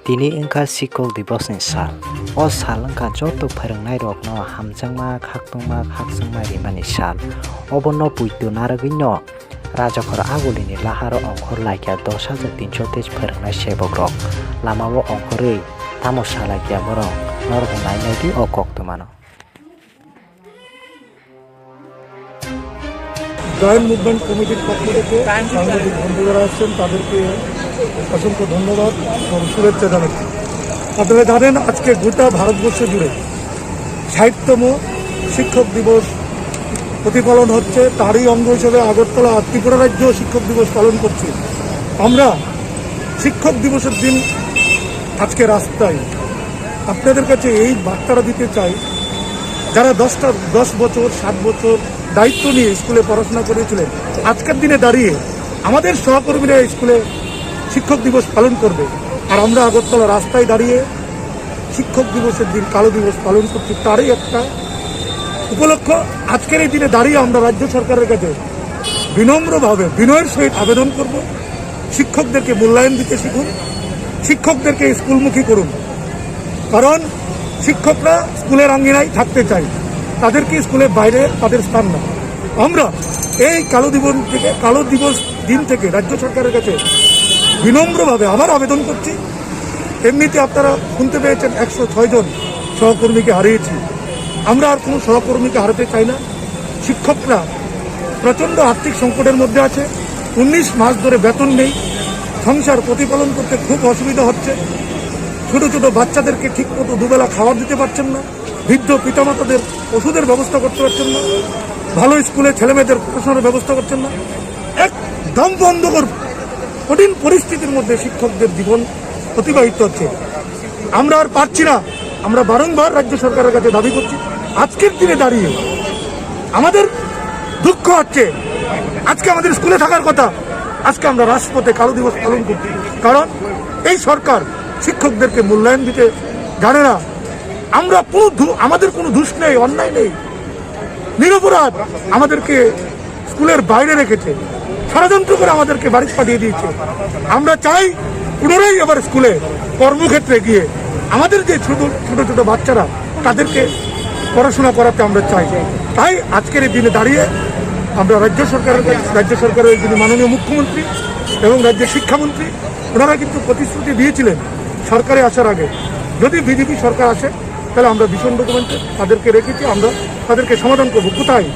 Tini engka sikok dibosni sal. O sal engka joto pharangnai rokno hamjangma khaksangma rimani sal. Obono puitu naragino rajakor agulini laharo ongkhor laikya 10,323 pharangnai sebok rok. Lamao ongkhorui tamo salakya borok norbo nainai o Koktwma no. Joint movement কমিটির পক্ষ থেকে সাংবাদিক বন্ধুরা আসছেন, তাদেরকে অসংখ্য ধন্যবাদ এবং শুভেচ্ছা জানাচ্ছি। আপনারা জানেন আজকে গোটা ভারতবর্ষ জুড়ে 60তম শিক্ষক দিবস প্রতিপালন হচ্ছে। তারই অঙ্গ হিসেবে আগরতলা ত্রিপুরা রাজ্য শিক্ষক দিবস পালন করছি। আমরা শিক্ষক দিবসের দিন আজকে রাস্তায় আপনাদের কাছে এই বার্তাটা দিতে চাই, যারা 10 বছর 7 বছর দায়িত্ব নিয়ে স্কুলে পড়াশোনা করেছিলেন, আজকের দিনে দাঁড়িয়ে আমাদের সহকর্মীরা স্কুলে শিক্ষক দিবস পালন করবে, আর আমরা আগরতলা রাস্তায় দাঁড়িয়ে শিক্ষক দিবসের দিন কালো দিবস পালন করছি। তারই একটা উপলক্ষ আজকের এই দিনে দাঁড়িয়ে আমরা রাজ্য সরকারের কাছে বিনম্রভাবে বিনয়ের সহিত আবেদন করব, শিক্ষকদেরকে মূল্যায়ন দিতে শিখুন, শিক্ষকদেরকে স্কুলমুখী করুন। কারণ শিক্ষকরা স্কুলের আঙ্গিনায় থাকতে চাই, তাদেরকে স্কুলের বাইরে তাদের স্থান না। আমরা এই কালো দিবস দিন থেকে রাজ্য সরকারের কাছে বিনম্রভাবে আবার আবেদন করছি। এমনিতে আপনারা শুনতে পেয়েছেন 106 জন সহকর্মীকে হারিয়েছি। আমরা আর কোনো সহকর্মীকে হারাতে চাই না। শিক্ষকরা প্রচণ্ড আর্থিক সংকটের মধ্যে আছে, 19 মাস ধরে বেতন নেই, সংসার প্রতিপালন করতে খুব অসুবিধা হচ্ছে। ছোট ছোট বাচ্চাদেরকে ঠিকমতো দুবেলা খাবার দিতে পারছেন না, বৃদ্ধ পিতামাতাদের ওষুধের ব্যবস্থা করতে পারছেন না, ভালো স্কুলে ছেলেমেয়েদের পড়াশোনার ব্যবস্থা করছেন না। একদম বন্ধকর কঠিন পরিস্থিতির মধ্যে শিক্ষকদের জীবন অতিবাহিত হচ্ছে। আমরা আর পারছি না। আমরা বারংবার রাজ্য সরকারের কাছে দাবি করছি, আজকের দিনে দাঁড়িয়ে আমাদের দুঃখ হচ্ছে, আজকে আমাদের স্কুলে থাকার কথা, আজকে আমরা রাজপথে কালো দিবস পালন করছি। কারণ এই সরকার শিক্ষকদেরকে মূল্যায়ন দিতে জানে না। আমাদের কোনো দোষ নেই, অন্যায় নেই, নিরপরাধ আমাদেরকে স্কুলের বাইরে রেখেছে, ষড়যন্ত্র করে আমাদেরকে বাড়ি পাঠিয়ে দিয়েছে। আমরা চাই পুনরায় আবার স্কুলে কর্মক্ষেত্রে গিয়ে আমাদের যে ছোট ছোট বাচ্চারা, তাদেরকে পড়াশোনা করাতে আমরা চাই। তাই আজকের এই দিনে দাঁড়িয়ে আমরা রাজ্য সরকারের যিনি মাননীয় মুখ্যমন্ত্রী এবং রাজ্যের শিক্ষামন্ত্রী, ওনারা কিন্তু প্রতিশ্রুতি দিয়েছিলেন সরকারে আসার আগে, যদি বিজেপি সরকার আসে তাহলে আমরা ভীষণ ডকুমেন্টে তাদেরকে রেখেছি, আমরা তাদেরকে সমাধান করব। কোথায়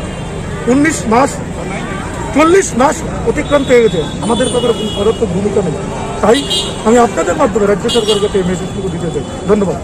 19 মাস 40 মাস অতিক্রান্ত হয়ে গেছে, আমাদের ব্যাপারে কোনো পদার্থ ভূমিকা নেই। তাই আমি আপনাদের মাধ্যমে রাজ্য সরকারের কাছে এই মেসেজটুকু দিতে চাই। ধন্যবাদ।